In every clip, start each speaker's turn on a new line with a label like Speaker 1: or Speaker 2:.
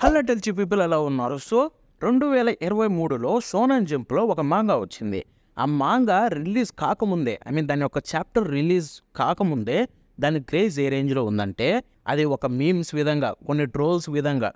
Speaker 1: Hello టెల్చి people ఎలా ఉన్నారు? So 2023లో shonen జంప్‌లో ఒక మాంగా వచ్చింది. ఆ మాంగా రిలీజ్ కాకముందే దాని యొక్క చాప్టర్ రిలీజ్ కాకముందే దాని క్రేజ్ ఏ రేంజ్‌లో ఉందంటే అది ఒక మీమ్స్ విధంగా, కొన్ని ట్రోల్స్ విధంగా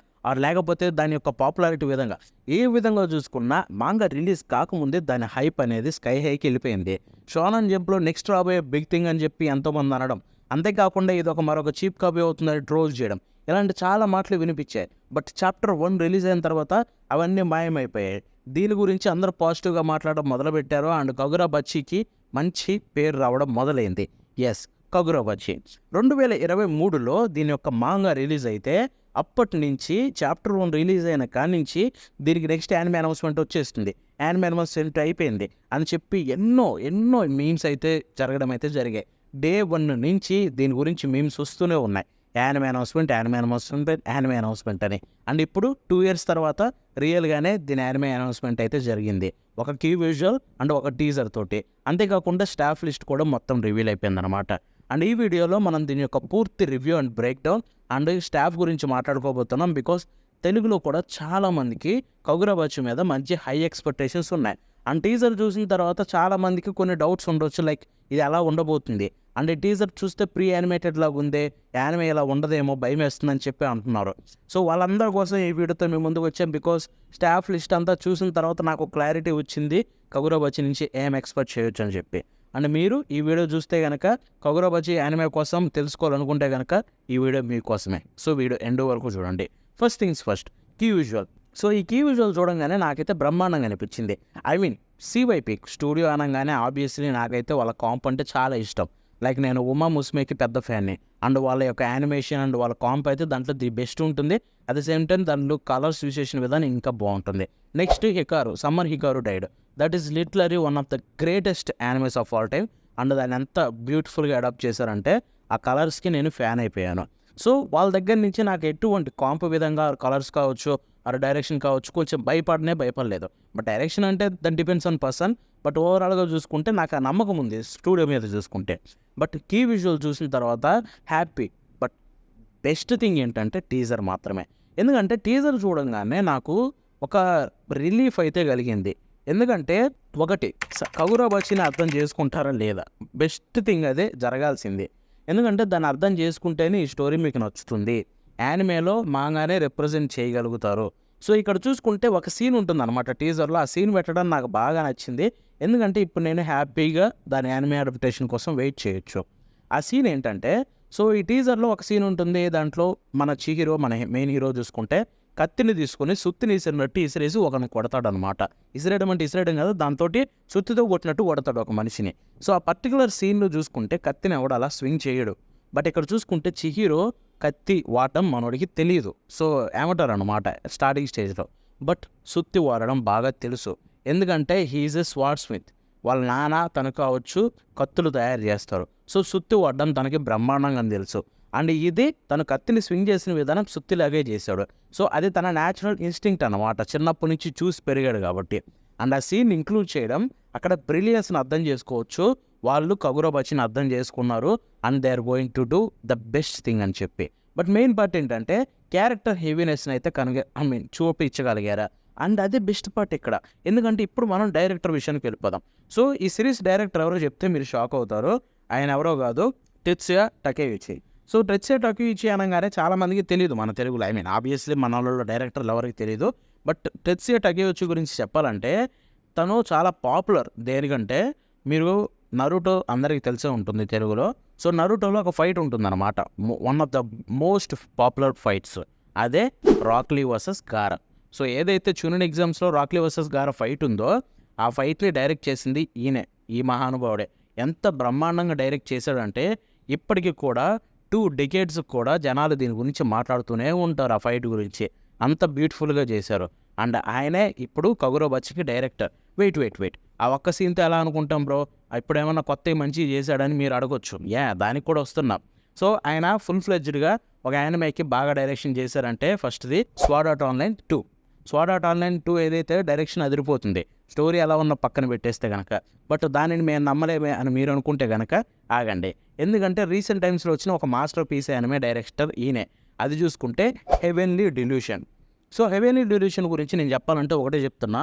Speaker 1: లేకపోతే దాని యొక్క పాపులారిటీ విధంగా ఏ విధంగా చూసుకున్నా మాంగా రిలీజ్ కాకముందే దాని హైప్ అనేది స్కై హైకి వెళ్ళిపోయింది. షోనెన్ జంప్‌లో నెక్స్ట్ రాబోయే బిగ్ థింగ్ అని చెప్పి ఎంతోమంది అనడం. అంతేకాకుండా ఇది మరొక చీప్ కాపీ అవుతుందని ట్రోల్ చేయడం. ఇలాంటి చాలా మాటలు వినిపించాయి. బట్ చాప్టర్ 1 రిలీజ్ అయిన తర్వాత అవన్నీ మాయమైపోయాయి. దీని గురించి అందరూ పాజిటివ్‌గా మాట్లాడడం మొదలుపెట్టారు. అండ్ కగురా బచ్చికి మంచి పేరు రావడం మొదలైంది. యెస్, కగురా బచ్చి 2023లో దీని యొక్క మాంగా రిలీజ్ అయితే అప్పటి నుంచి చాప్టర్ 1 రిలీజ్ అయిన కాడ్నుంచి దీనికి నెక్స్ట్ యానిమే అనౌన్స్‌మెంట్ వచ్చేస్తుంది. యానిమే అనౌన్స్‌మెంట్ అయిపోయింది అని చెప్పి ఎన్నో మీమ్స్ అయితే జరగడం అయితే జరిగాయి. డే 1 నుంచి దీని గురించి మీమ్స్ వస్తూనే ఉన్నాయి. యానిమే అనౌన్స్‌మెంట్ అని. అండ్ ఇప్పుడు 2 ఇయర్స్ తర్వాత రియల్‌గానే దీని యానిమే అనౌన్స్‌మెంట్ అయితే జరిగింది. ఒక కీ విజువల్ అండ్ ఒక టీజర్ తోటి. అంతేకాకుండా స్టాఫ్ లిస్ట్ కూడా మొత్తం రివీల్ అయిపోయిందనమాట. అండ్ ఈ వీడియోలో మనం దీని యొక్క పూర్తి review and break down and staff గురించి మాట్లాడుకోబోతున్నాం. బికాస్ తెలుగులో కూడా చాలామందికి కగురా బచ్చి మీద మంచి హై ఎక్స్‌పెక్టేషన్స్ ఉన్నాయి. అండ్ టీజర్ చూసిన తర్వాత చాలామందికి కొన్ని డౌట్స్ ఉండొచ్చు. లైక్ ఇది ఎలా ఉండబోతుంది? అండ్ ఈ టీజర్ చూస్తే ప్రీ యానిమేటెడ్ లాగా ఉంది, యానిమే ఇలా ఉండదేమో, భయం వేస్తుందని చెప్పి అంటున్నారు. సో వాళ్ళందరి కోసం ఈ వీడియోతో మేము ముందుకు వచ్చాం. బికాస్ స్టాఫ్ లిస్ట్ అంతా చూసిన తర్వాత నాకు క్లారిటీ వచ్చింది కగురా బచ్చి నుంచి ఏం ఎక్స్పెక్ట్ చేయొచ్చు అని చెప్పి. అండ్ మీరు ఈ వీడియో చూస్తే కనుక కగురా బచ్చి యానిమే కోసం తెలుసుకోవాలనుకుంటే కనుక ఈ వీడియో మీకోసమే. సో వీడియో ఎండ్ వరకు చూడండి. First things first, key visual. So ఈ కీ విజువల్ చూడంగానే నాకైతే బ్రహ్మాండంగా అనిపించింది. సివైపీ స్టూడియో అనగానే ఆబ్వియస్లీ నాకైతే వాళ్ళ కాంప్ అంటే చాలా ఇష్టం. లైక్ నేను ఉమా ముస్మేకి పెద్ద ఫ్యాన్ని. అండ్ వాళ్ళ యొక్క యానిమేషన్ అండ్ వాళ్ళ కాంప్ అయితే దాంట్లో ది బెస్ట్ ఉంటుంది. అట్ ద సేమ్ టైం దాంట్లో కలర్స్ యూజ్ చేసిన విధానం ఇంకా బాగుంటుంది. Next Hikaru, summer Hikaru died. That is literally one of the greatest animes of all time. And దాన్ని ఎంత బ్యూటిఫుల్గా అడాప్ట్ చేశారంటే ఆ కలర్స్కి నేను ఫ్యాన్ అయిపోయాను. సో వాళ్ళ దగ్గర నుంచి నాకు ఎటువంటి కాంప్ విధంగా కలర్స్ కావచ్చు, డైరెక్షన్ కావచ్చు, కొంచెం భయపడలేదు. బట్ డైరెక్షన్ అంటే that depends on person. But ఓవరాల్గా చూసుకుంటే నాకు ఆ నమ్మకం ఉంది స్టూడియో మీద చూసుకుంటే. బట్ కీ విజువల్ చూసిన తర్వాత హ్యాపీ. బట్ బెస్ట్ థింగ్ ఏంటంటే టీజర్ మాత్రమే. ఎందుకంటే టీజర్ చూడంగానే నాకు ఒక రిలీఫ్ అయితే కలిగింది. ఎందుకంటే ఒకటి, కగురా బచ్చిని అర్థం చేసుకుంటారా లేదా, బెస్ట్ థింగ్ అదే జరగాల్సింది. ఎందుకంటే దాన్ని అర్థం చేసుకుంటేనే ఈ స్టోరీ మీకు నచ్చుతుంది. యానిమేలో మాంగానే రిప్రజెంట్ చేయగలుగుతారు. సో ఇక్కడ చూసుకుంటే ఒక సీన్ ఉంటుందన్నమాట టీజర్లో. ఆ సీన్ పెట్టడం నాకు బాగా నచ్చింది. ఎందుకంటే ఇప్పుడు నేను హ్యాపీగా దాని యానిమే అడాప్టేషన్ కోసం వెయిట్ చేయొచ్చు. ఆ సీన్ ఏంటంటే, సో ఈ టీజర్లో ఒక సీన్ ఉంటుంది. దాంట్లో మన చిహిరో, మన మెయిన్ హీరో చూసుకుంటే కత్తిని తీసుకొని సుత్తిని ఇసిరినట్టు ఇసిరేసి ఒకరిని కొడతాడనమాట. ఇసిరేయడం కదా, దాంతో సుత్తితో కొట్టినట్టు కొడతాడు ఒక మనిషిని. సో ఆ పర్టికులర్ సీన్లో చూసుకుంటే కత్తిని ఎవడు అలా స్వింగ్ చేయడు. బట్ ఇక్కడ చూసుకుంటే చిహిరో కత్తి వాడడం మనోడికి తెలియదు. సో ఏమంటారు అనమాట స్టార్టింగ్ స్టేజ్లో. బట్ సుత్తి వాడడం బాగా తెలుసు. ఎందుకంటే హీఈస్ ఎ స్వార్డ్ స్మిత్. వాళ్ళ నాన్న తనకు కావచ్చు కత్తులు తయారు చేస్తారు. సో సుత్తి వాడడం తనకి బ్రహ్మాండంగా తెలుసు. అండ్ ఇది తను కత్తిని స్వింగ్ చేసిన విధానం సుత్తిలాగే చేశాడు. సో అది తన న్యాచురల్ ఇన్స్టింక్ట్ అనమాట, చిన్నప్పటి నుంచి చూసి పెరిగాడు కాబట్టి. అండ్ ఆ సీన్ ఇంక్లూడ్ చేయడం అక్కడ బ్రిలియన్స్ని అర్థం చేసుకోవచ్చు. వాళ్ళు కగురా బచ్చిని అర్థం చేసుకున్నారు and they are going to do the best thing అని చెప్పి. బట్ మెయిన్ పార్ట్ ఏంటంటే క్యారెక్టర్ హెవీనెస్ని అయితే చూపించగలిగారా. అండ్ అదే బెస్ట్ పార్ట్ ఇక్కడ. ఎందుకంటే ఇప్పుడు మనం డైరెక్టర్ విషయానికి వెళ్ళిపోదాం. సో ఈ సిరీస్ డైరెక్టర్ ఎవరో చెప్తే మీరు షాక్ అవుతారు. ఆయన ఎవరో కాదు, టెత్సుయా టకేయుచి. సో టెత్సుయా టకేయుచి అనగానే చాలామందికి తెలియదు మన తెలుగులో. ఆబ్వియస్లీ మన వాళ్ళలో డైరెక్టర్లు ఎవరికి తెలియదు. బట్ టెత్సుయా టకేయుచి గురించి చెప్పాలంటే తను చాలా పాపులర్. దేనికంటే మీరు నరుటో అందరికీ తెలిసే ఉంటుంది తెలుగులో. సో నరుటోలో ఒక ఫైట్ ఉంటుందన్నమాట, one of the most popular fights. అదే రాక్లీ వర్సెస్ గారా. సో ఏదైతే చునిన్ ఎగ్జామ్స్లో రాక్లీ వర్సెస్ గారా ఫైట్ ఉందో ఆ ఫైట్ని డైరెక్ట్ చేసింది ఈయనే, ఈ మహానుభావుడే. ఎంత బ్రహ్మాండంగా డైరెక్ట్ చేశాడంటే ఇప్పటికీ కూడా 2 decades కూడా జనాలు దీని గురించి మాట్లాడుతూనే ఉంటారు ఆ ఫైట్ గురించి. అంత బ్యూటిఫుల్గా చేశారు. అండ్ ఆయనే ఇప్పుడు కగురా బచ్చికి డైరెక్టర్. వెయిట్ ఆ ఒక్క సీన్తో ఎలా అనుకుంటాం బ్రో, ఇప్పుడేమన్నా కొత్త మంచిగా చేశాడని మీరు అడగొచ్చు. దానికి కూడా వస్తున్నాం. సో ఆయన ఫుల్ ఫ్లెడ్జ్డ్గా ఒక యానిమేకి బాగా డైరెక్షన్ చేశారంటే ఫస్ట్ది sword art online 2. Sword art online 2 ఏదైతే డైరెక్షన్ అదిరిపోతుంది, స్టోరీ ఎలా ఉన్న పక్కన పెట్టేస్తే కనుక. బట్ దానిని మేము నమ్మలేమే అని మీరు అనుకుంటే కనుక ఆగండి. ఎందుకంటే రీసెంట్ టైమ్స్లో వచ్చిన ఒక మాస్టర్ పీస్ యానిమే డైరెక్టర్ ఈయనే. అది చూసుకుంటే heavenly delusion. So heavenly duration గురించి నేను చెప్పాలంటే ఒకటే చెప్తున్నా,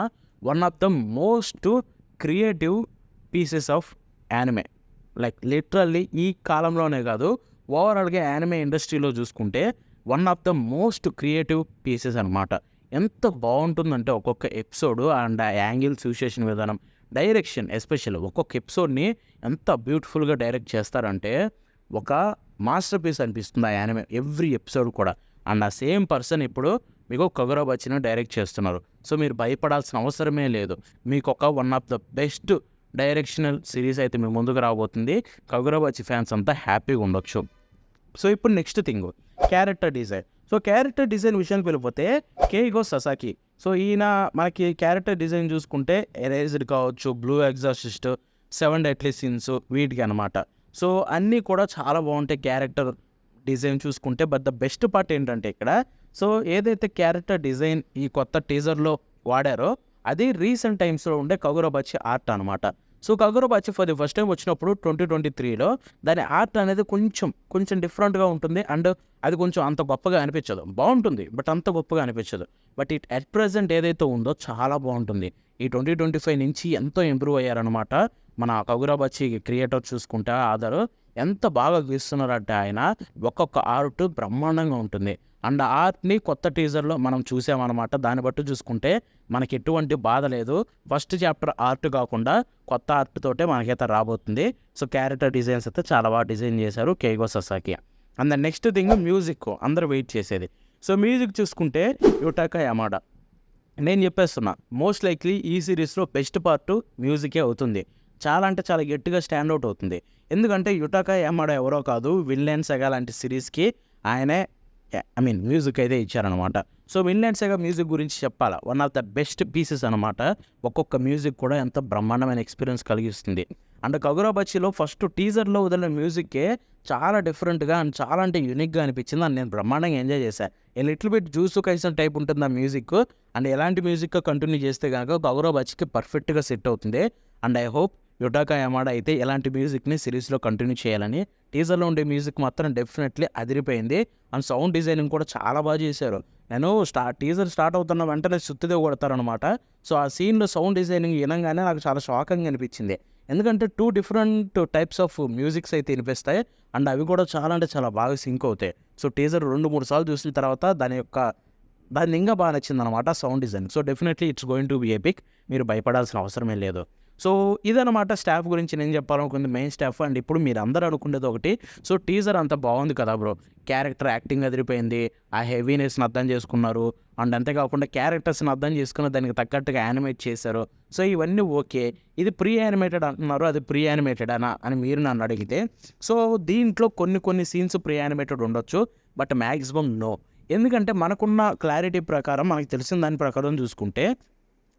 Speaker 1: one of the most creative pieces of anime. Like literally ఈ కాలంలోనే కాదు, ఓవరాల్గా యానిమే ఇండస్ట్రీలో చూసుకుంటే one of the most creative pieces అనమాట. ఎంత బాగుంటుందంటే ఒక్కొక్క ఎపిసోడ్ అండ్ ఆ యాంగిల్ చూసేసిన విధానం, డైరెక్షన్ ఎస్పెషల్ ఒక్కొక్క ఎపిసోడ్ని ఎంత బ్యూటిఫుల్గా డైరెక్ట్ చేస్తారంటే ఒక మాస్టర్ పీస్ అనిపిస్తుంది ఆ యానిమే ఎవ్రీ ఎపిసోడ్ కూడా. అండ్ ఆ సేమ్ పర్సన్ ఇప్పుడు మీకు కగురోబచ్చిని డైరెక్ట్ చేస్తున్నారు. సో మీరు భయపడాల్సిన అవసరమే లేదు. మీకు ఒక one of the best directional series అయితే మీ ముందుకు రాబోతుంది. కగురోబచ్చి ఫ్యాన్స్ అంతా హ్యాపీగా ఉండొచ్చు. సో ఇప్పుడు next thing character design. So character design విషయానికి వెళ్ళిపోతే కేయిగో ససాకి. సో ఈయన మనకి క్యారెక్టర్ డిజైన్ చూసుకుంటే ఎరేజ్డ్ కావచ్చు, బ్లూ ఎగ్జాసిస్ట్, 7 డెడ్లీ సీన్స్ వీటికి అనమాట. సో అన్నీ కూడా చాలా బాగుంటాయి క్యారెక్టర్ డిజైన్ చూసుకుంటే. బట్ ద బెస్ట్ పార్ట్ ఏంటంటే ఇక్కడ, సో ఏదైతే క్యారెక్టర్ డిజైన్ ఈ కొత్త టీజర్లో వాడారో అది రీసెంట్ టైమ్స్లో ఉండే కగురోబచ్చి ఆర్ట్ అనమాట. So Kagurobachi for the first time వచ్చినప్పుడు 2023లో దాని ఆర్ట్ అనేది కొంచెం డిఫరెంట్గా ఉంటుంది. అండ్ అది కొంచెం అంత గొప్పగా అనిపించదు. బాగుంటుంది బట్ అంత గొప్పగా అనిపించదు. బట్ ఇట్ అట్ ప్రజెంట్ ఏదైతే ఉందో చాలా బాగుంటుంది. ఈ 2025 నుంచి ఎంతో ఇంప్రూవ్ అయ్యారనమాట మన కగురోబచ్చి క్రియేటర్ చూసుకుంటే. ఆధారు ఎంత బాగా గీస్తున్నారంటే ఆయన ఒక్కొక్క ఆర్ట్ బ్రహ్మాండంగా ఉంటుంది. అండ్ ఆర్ట్ని కొత్త టీజర్లో మనం చూసామన్నమాట. దాన్ని బట్టి చూసుకుంటే మనకి ఎటువంటి బాధ లేదు. ఫస్ట్ చాప్టర్ ఆర్ట్ కాకుండా కొత్త ఆర్ట్ తోటే మనకైతే రాబోతుంది. సో క్యారెక్టర్ డిజైన్స్ అయితే చాలా బాగా డిజైన్ చేశారు Keigo Sasaki. And next thing music, అందరూ వెయిట్ చేసేది. సో మ్యూజిక్ చూసుకుంటే యుటాకా యమాడా. నేను చెప్పేస్తున్నా మోస్ట్ లైక్లీ ఈ సిరీస్లో బెస్ట్ పార్ట్ మ్యూజికే అవుతుంది. చాలా అంటే చాలా గట్టిగా స్టాండ్అవుట్ అవుతుంది. ఎందుకంటే యుటాకా యమాడా ఎవరో కాదు, విన్లాండ్ సెగా లాంటి సిరీస్కి ఆయనే మ్యూజిక్ అయితే ఇచ్చారనమాట. సో విన్లాండ్ సెగా మ్యూజిక్ గురించి చెప్పాలా, one of the best pieces అనమాట. ఒక్కొక్క మ్యూజిక్ కూడా ఎంత బ్రహ్మాండమైన ఎక్స్పీరియన్స్ కలిగిస్తుంది. అండ్ కగురోబచ్చిలో ఫస్ట్ టీజర్లో వదిలిన మ్యూజిక్కే చాలా డిఫరెంట్గా అండ్ చాలా అంటే యూనిక్గా అనిపించింది. అండ్ నేను బ్రహ్మాండంగా ఎంజాయ్ చేశాను. ఏ లిటిల్ బిట్ జ్యూస్ కైసిన టైప్ ఉంటుంది ఆ మ్యూజిక్. అండ్ ఎలాంటి మ్యూజిక్ కంటిన్యూ చేస్తే కనుక కగురోబచ్చికి పర్ఫెక్ట్గా సెట్ అవుతుంది. And I hope Yutaka Yamada అయితే ఎలాంటి మ్యూజిక్ని సిరీస్లో కంటిన్యూ చేయాలని. టీజర్లో ఉండే మ్యూజిక్ మాత్రం డెఫినెట్లీ అదిరిపోయింది. అండ్ సౌండ్ డిజైనింగ్ కూడా చాలా బాగా చేశారు. నేను టీజర్ స్టార్ట్ అవుతున్న వెంటనే సుత్తిదే కొడతారనమాట. సో ఆ సీన్లో సౌండ్ డిజైనింగ్ వినగానే నాకు చాలా షాకింగ్ అనిపించింది. ఎందుకంటే 2 డిఫరెంట్ టైప్స్ ఆఫ్ మ్యూజిక్స్ అయితే వినిపిస్తాయి. అండ్ అవి కూడా చాలా అంటే చాలా బాగా సింక్ అవుతాయి. సో టీజర్ 2-3 సార్లు చూసిన తర్వాత దాన్ని ఇంకా బాగా నచ్చిందనమాట sound design. So definitely it's going to be epic. మీరు భయపడాల్సిన అవసరమే లేదు. సో ఇదనమాట స్టాఫ్ గురించి నేను చెప్పాలనుకుంది, మెయిన్ స్టాఫ్. అండ్ ఇప్పుడు మీరు అందరూ అనుకునేది ఒకటి, సో టీజర్ అంత బాగుంది కదా బ్రో, క్యారెక్టర్ యాక్టింగ్ అదిరిపోయింది, ఆ హెవీనెస్ని అర్థం చేసుకున్నారు. అండ్ అంతేకాకుండా క్యారెక్టర్స్ని అర్థం చేసుకుని దానికి తగ్గట్టుగా యానిమేట్ చేశారు. సో ఇవన్నీ ఓకే. ఇది ప్రీ యానిమేటెడ్ అంటున్నారు, అది ప్రీ యానిమేటెడ్ అని మీరు నన్ను అడిగితే, సో దీంట్లో కొన్ని సీన్స్ ప్రీ యానిమేటెడ్ ఉండొచ్చు, బట్ మ్యాక్సిమం నో. ఎందుకంటే మనకున్న క్లారిటీ ప్రకారం, మనకు తెలిసిన దాని ప్రకారం చూసుకుంటే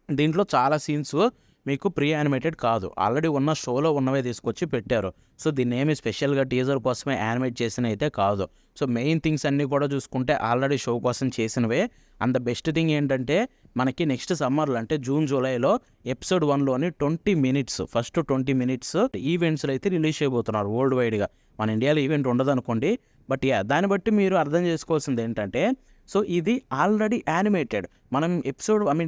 Speaker 1: దీంట్లో చాలా సీన్స్ మీకు ప్రీ యానిమేటెడ్ కాదు, ఆల్రెడీ ఉన్న షోలో ఉన్నవే తీసుకొచ్చి పెట్టారు. సో దీన్ని ఏమి స్పెషల్గా టీజర్ కోసమే యానిమేట్ చేసిన అయితే కాదు. సో మెయిన్ థింగ్స్ అన్నీ కూడా చూసుకుంటే ఆల్రెడీ షో కోసం చేసినవే. అండ్ ద బెస్ట్ థింగ్ ఏంటంటే మనకి నెక్స్ట్ సమ్మర్లో అంటే జూన్ జూలైలో ఎపిసోడ్ 1లోని 20 minutes ఫస్ట్ 20 minutes ఈవెంట్స్లో అయితే రిలీజ్ చేయబోతున్నారు వరల్డ్ వైడ్గా. మన ఇండియాలో ఈవెంట్ ఉండదు అనుకోండి, బట్ దాన్ని బట్టి మీరు అర్థం చేసుకోవాల్సింది ఏంటంటే, సో ఇది ఆల్రెడీ యానిమేటెడ్. మనం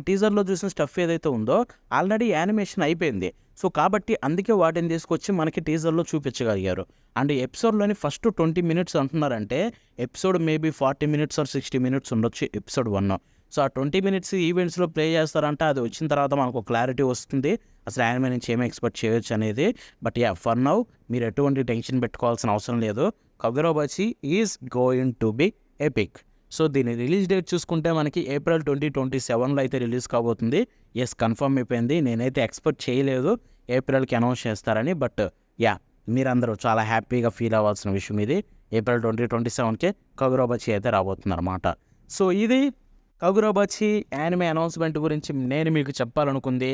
Speaker 1: టీజర్లో చూసిన స్టఫ్ ఏదైతే ఉందో ఆల్రెడీ యానిమేషన్ అయిపోయింది. సో కాబట్టి అందుకే వాటిని తీసుకొచ్చి మనకి టీజర్లో చూపించగలిగారు. అండ్ ఎపిసోడ్లోని ఫస్ట్ 20 minutes అంటున్నారంటే episode maybe 40 minutes or 60 minutes ఉండొచ్చు ఎపిసోడ్ 1. సో ఆ 20 minutes ఈవెంట్స్లో ప్లే చేస్తారంటే అది వచ్చిన తర్వాత మనకు క్లారిటీ వస్తుంది అసలు యానిమే నుంచి ఏమి ఎక్స్పెక్ట్ చేయొచ్చు అనేది. బట్ ఫర్ నౌ మీరు ఎటువంటి టెన్షన్ పెట్టుకోవాల్సిన అవసరం లేదు. Kagurobachi is going to be epic. So దీని రిలీజ్ డేట్ చూసుకుంటే మనకి April 2027లో అయితే రిలీజ్ కాబోతుంది. కన్ఫర్మ్ అయిపోయింది. నేనైతే ఎక్స్పెక్ట్ చేయలేదు ఏప్రిల్కి అనౌన్స్ చేస్తారని. బట్ మీరందరూ చాలా హ్యాపీగా ఫీల్ అవ్వాల్సిన విషయం ఇది. April 2027కే కగురోబచ్చి అయితే రాబోతుంది అనమాట. సో ఇది కగురోబచ్చి యానిమే అనౌన్స్మెంట్ గురించి నేను మీకు చెప్పాలనుకుంది.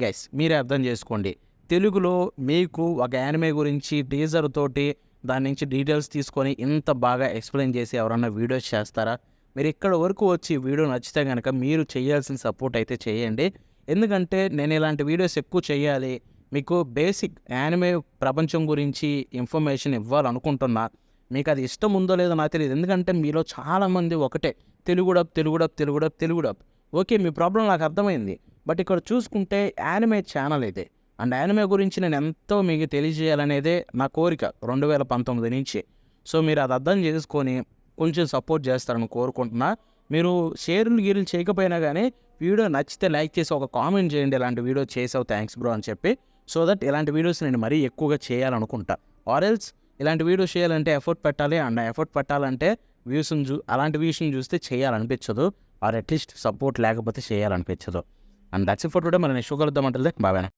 Speaker 1: గైస్ మీరే అర్థం చేసుకోండి, తెలుగులో మీకు ఒక యానిమే గురించి టీజర్ తోటి దాని నుంచి డీటెయిల్స్ తీసుకొని ఇంత బాగా ఎక్స్ప్లెయిన్ చేసి ఎవరన్నా వీడియోస్ చేస్తారా? మీరు ఇక్కడ వరకు వచ్చి వీడియో నచ్చితే కనుక మీరు చేయాల్సిన సపోర్ట్ అయితే చేయండి. ఎందుకంటే నేను ఇలాంటి వీడియోస్ ఎక్కువ చేయాలి, మీకు బేసిక్ యానిమే ప్రపంచం గురించి ఇన్ఫర్మేషన్ ఇవ్వాలనుకుంటున్నా. మీకు అది ఇష్టం ఉందో లేదో నాకు తెలియదు. ఎందుకంటే మీలో చాలామంది ఒకటే తెలుగు డబ్. ఓకే, మీ ప్రాబ్లం నాకు అర్థమైంది. బట్ ఇక్కడ చూసుకుంటే యానిమే ఛానల్ ఇది. అండ్ యానిమే గురించి నేను ఎంతో మీకు తెలియజేయాలనేదే నా కోరిక 2019 నుంచి. సో మీరు అది అర్థం చేసుకొని కొంచెం సపోర్ట్ చేస్తారని కోరుకుంటున్నా. మీరు షేర్లు గీర్లు చేయకపోయినా కానీ వీడియో నచ్చితే లైక్ చేసి ఒక కామెంట్ చేయండి, ఇలాంటి వీడియో చేసావు థ్యాంక్స్ బ్రో అని చెప్పి. సో దట్ ఇలాంటి వీడియోస్ నేను మరీ ఎక్కువగా చేయాలనుకుంటా. ఆర్ ఎల్స్ ఇలాంటి వీడియోస్ చేయాలంటే ఎఫర్ట్ పెట్టాలి. అండ్ ఎఫర్ట్ పెట్టాలంటే అలాంటి వ్యూస్ని చూస్తే చేయాలనిపించదు. ఆర్ అట్లీస్ట్ సపోర్ట్ లేకపోతే చేయాలనిపించదు. And that's it for today. మరి నెక్స్ట్ కలుద్దాం అంటే బాగా.